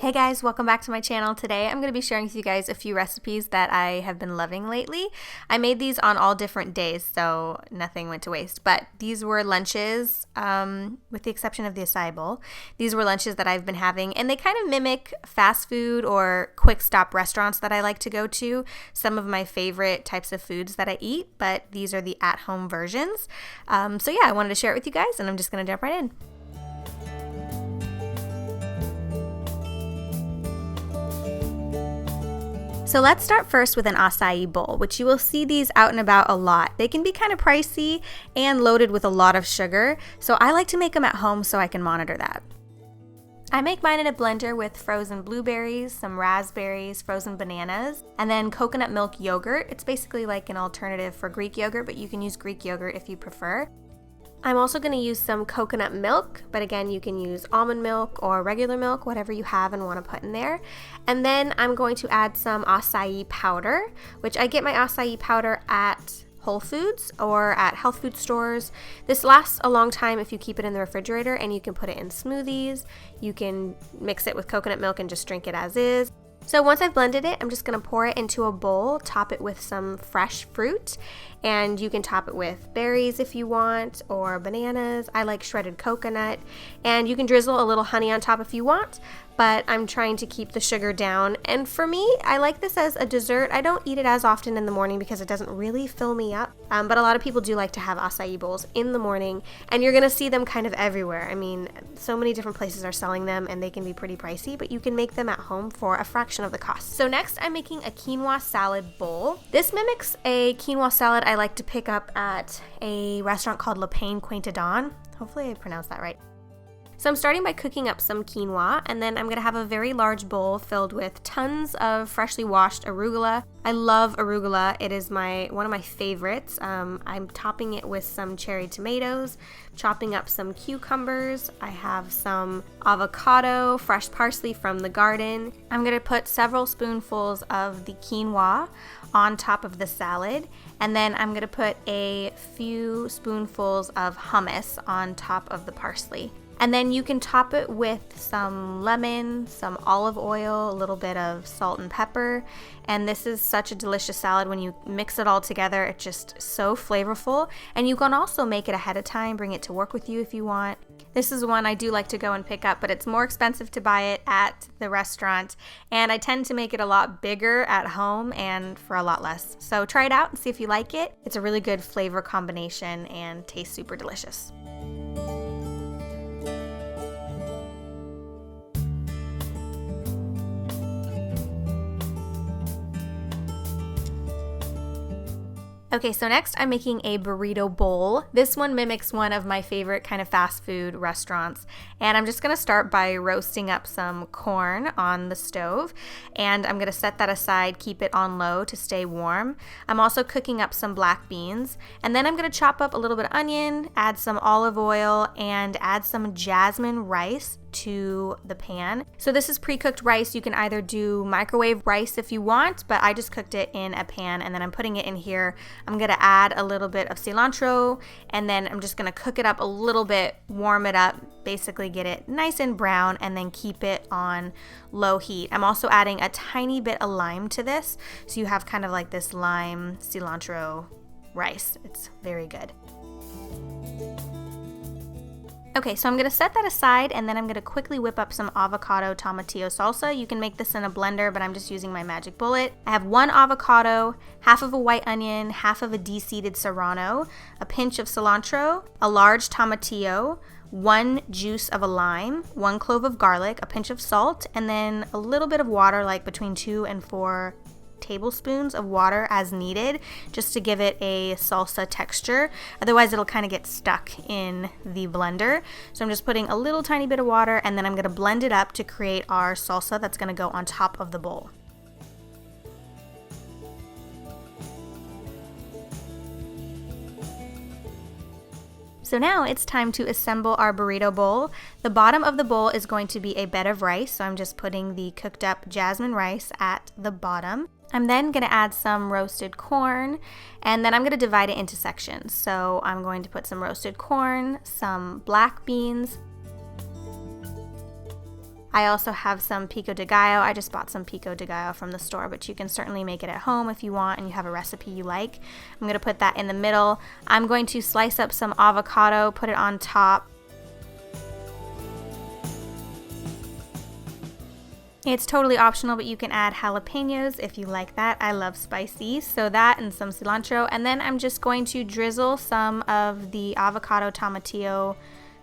Hey guys, welcome back to my channel. Today I'm going to be sharing with you guys a few recipes that I have been loving lately. I made these on all different days, so nothing went to waste. But these were lunches, with the exception of the Acai Bowl. These were lunches that I've been having, and they kind of mimic fast food or quick stop restaurants that I like to go to. Some of my favorite types of foods that I eat, but these are the at-home versions. So yeah, I wanted to share it with you guys, and I'm just going to jump right in. So let's start first with an acai bowl, which you will see these out and about a lot. They can be kind of pricey and loaded with a lot of sugar, so I like to make them at home so I can monitor that. I make mine in a blender with frozen blueberries, some raspberries, frozen bananas, and then coconut milk yogurt. It's basically like an alternative for Greek yogurt, but you can use Greek yogurt if you prefer. I'm also going to use some coconut milk, but again, you can use almond milk or regular milk, whatever you have and want to put in there. And then I'm going to add some acai powder, which I get my acai powder at Whole Foods or at health food stores. This lasts a long time if you keep it in the refrigerator, and you can put it in smoothies. You can mix it with coconut milk and just drink it as is. So once I've blended it, I'm just going to pour it into a bowl, top it with some fresh fruit, and you can top it with berries if you want, or bananas. I like shredded coconut, and you can drizzle a little honey on top if you want, but I'm trying to keep the sugar down. And for me, I like this as a dessert. I don't eat it as often in the morning because it doesn't really fill me up, but a lot of people do like to have acai bowls in the morning, and you're going to see them kind of everywhere. I mean, so many different places are selling them, and they can be pretty pricey, but you can make them at home for a fraction of the cost. So next, I'm making a quinoa salad bowl. This mimics a quinoa salad I like to pick up at a restaurant called Le Pain Quinte Don. Hopefully I pronounced that right. So I'm starting by cooking up some quinoa, and then I'm going to have a very large bowl filled with tons of freshly washed arugula. I love arugula. It is one of my favorites. I'm topping it with some cherry tomatoes, chopping up some cucumbers. I have some avocado, fresh parsley from the garden. I'm going to put several spoonfuls of the quinoa on top of the salad, and then I'm going to put a few spoonfuls of hummus on top of the parsley. And then you can top it with some lemon, some olive oil, a little bit of salt and pepper. And this is such a delicious salad. When you mix it all together, it's just so flavorful. And you can also make it ahead of time, bring it to work with you if you want. This is one I do like to go and pick up, but it's more expensive to buy it at the restaurant. And I tend to make it a lot bigger at home and for a lot less. So try it out and see if you like it. It's a really good flavor combination and tastes super delicious. Okay, so next I'm making a burrito bowl. This one mimics one of my favorite kind of fast food restaurants. And I'm just gonna start by roasting up some corn on the stove. And I'm gonna set that aside, keep it on low to stay warm. I'm also cooking up some black beans. And then I'm gonna chop up a little bit of onion, add some olive oil, and add some jasmine rice to the pan. So this is pre-cooked rice. You can either do microwave rice if you want, but I just cooked it in a pan, and then I'm putting it in here. I'm gonna add a little bit of cilantro, and then I'm just gonna cook it up a little bit, warm it up, basically get it nice and brown, and then keep it on low heat. I'm also adding a tiny bit of lime to this, so you have kind of like this lime cilantro rice. It's very good. Okay, so I'm going to set that aside, and then I'm going to quickly whip up some avocado tomatillo salsa. You can make this in a blender, but I'm just using my magic bullet. I have one avocado, half of a white onion, half of a Deseeded Serrano, a pinch of cilantro, a large tomatillo, one juice of a lime, one clove of garlic, a pinch of salt, and then a little bit of water, like between 2 and 4 tablespoons of water as needed, just to give it a salsa texture. Otherwise it'll kind of get stuck in the blender. So I'm just putting a little tiny bit of water, and then I'm going to blend it up to create our salsa that's going to go on top of the bowl. So now it's time to assemble our burrito bowl. The bottom of the bowl is going to be a bed of rice, so I'm just putting the cooked up jasmine rice at the bottom. I'm then going to add some roasted corn, and then I'm going to divide it into sections. So I'm going to put some roasted corn, some black beans, I also have some pico de gallo. I just bought some pico de gallo from the store, but you can certainly make it at home if you want and you have a recipe you like. I'm going to put that in the middle. I'm going to slice up some avocado, put it on top. It's totally optional, but you can add jalapenos if you like that. I love spicy, so that and some cilantro. And then I'm just going to drizzle some of the avocado tomatillo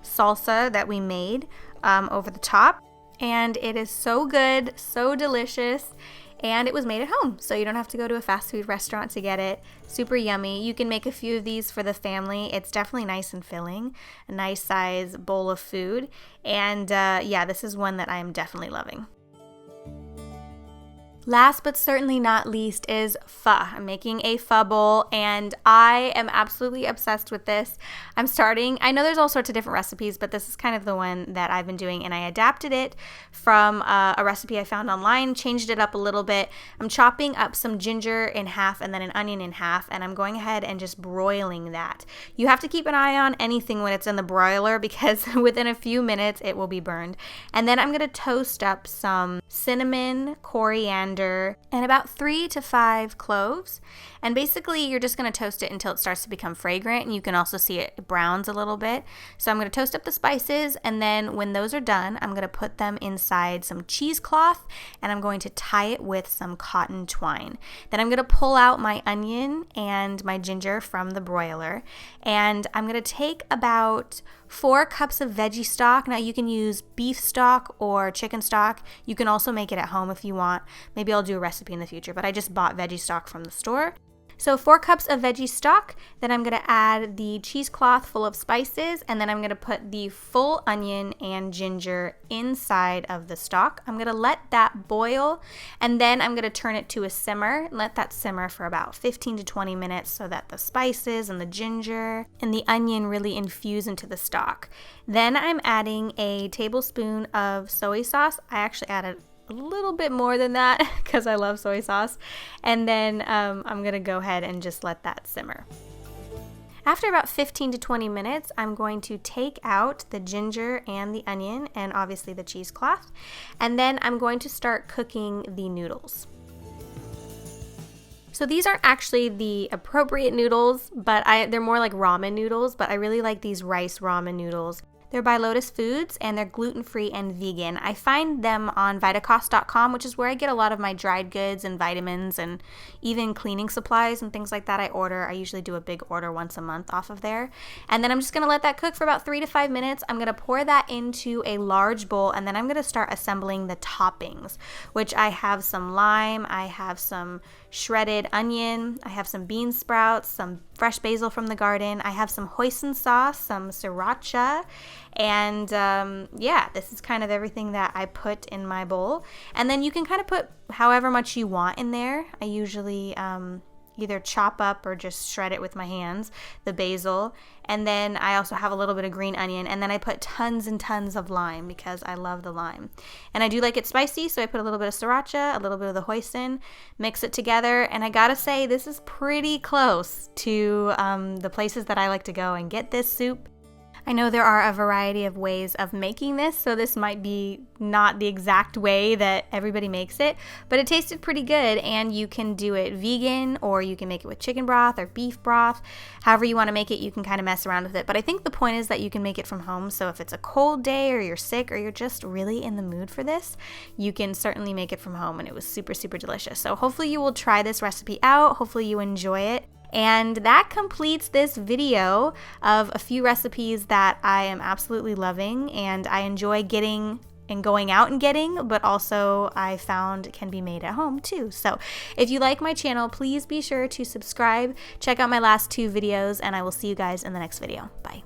salsa that we made over the top. And it is so good, so delicious, and it was made at home, so you don't have to go to a fast food restaurant to get it. Super yummy. You can make a few of these for the family. It's definitely nice and filling, a nice size bowl of food. And yeah, this is one that I am definitely loving. Last but certainly not least is pho. I'm making a pho bowl and I am absolutely obsessed with this. I know there's all sorts of different recipes, but this is kind of the one that I've been doing, and I adapted it from a recipe I found online, changed it up a little bit. I'm chopping up some ginger in half and then an onion in half, and I'm going ahead and just broiling that. You have to keep an eye on anything when it's in the broiler because within a few minutes it will be burned. And then I'm going to toast up some cinnamon, coriander, and about 3 to 5 cloves. And basically you're just going to toast it until it starts to become fragrant, and you can also see it browns a little bit. So I'm going to toast up the spices, and then when those are done, I'm going to put them inside some cheesecloth, and I'm going to tie it with some cotton twine. Then I'm going to pull out my onion and my ginger from the broiler, and I'm going to take about 4 cups of veggie stock. Now you can use beef stock or chicken stock. You can also make it at home if you want. Maybe I'll do a recipe in the future, but I just bought veggie stock from the store. So 4 cups of veggie stock, then I'm going to add the cheesecloth full of spices, and then I'm going to put the full onion and ginger inside of the stock. I'm going to let that boil, and then I'm going to turn it to a simmer and let that simmer for about 15 to 20 minutes so that the spices and the ginger and the onion really infuse into the stock. Then I'm adding a tablespoon of soy sauce. I actually added a little bit more than that because I love soy sauce. And then I'm going to go ahead and just let that simmer. After about 15 to 20 minutes, I'm going to take out the ginger and the onion and obviously the cheesecloth. And then I'm going to start cooking the noodles. So these aren't actually the appropriate noodles, but they're more like ramen noodles, but I really like these rice ramen noodles. They're by Lotus Foods, and they're gluten-free and vegan. I find them on Vitacost.com, which is where I get a lot of my dried goods and vitamins and even cleaning supplies and things like that I order. I usually do a big order once a month off of there. And then I'm just going to let that cook for about 3 to 5 minutes. I'm going to pour that into a large bowl, and then I'm going to start assembling the toppings, which I have some lime, I have some shredded onion, I have some bean sprouts, some fresh basil from the garden, I have some hoisin sauce, some sriracha, and yeah, this is kind of everything that I put in my bowl. And then you can kind of put however much you want in there. I usually either chop up or just shred it with my hands, the basil, and then I also have a little bit of green onion, and then I put tons and tons of lime because I love the lime. And I do like it spicy, so I put a little bit of sriracha, a little bit of the hoisin, mix it together, and I gotta say this is pretty close to the places that I like to go and get this soup. I know there are a variety of ways of making this, so this might be not the exact way that everybody makes it, but it tasted pretty good, and you can do it vegan, or you can make it with chicken broth or beef broth. However you want to make it, you can kind of mess around with it, but I think the point is that you can make it from home, so if it's a cold day or you're sick or you're just really in the mood for this, you can certainly make it from home, and it was super, super delicious. So hopefully you will try this recipe out. Hopefully you enjoy it. And that completes this video of a few recipes that I am absolutely loving and I enjoy getting and going out and getting, but also I found can be made at home too. So if you like my channel, please be sure to subscribe, check out my last 2 videos, and I will see you guys in the next video. Bye.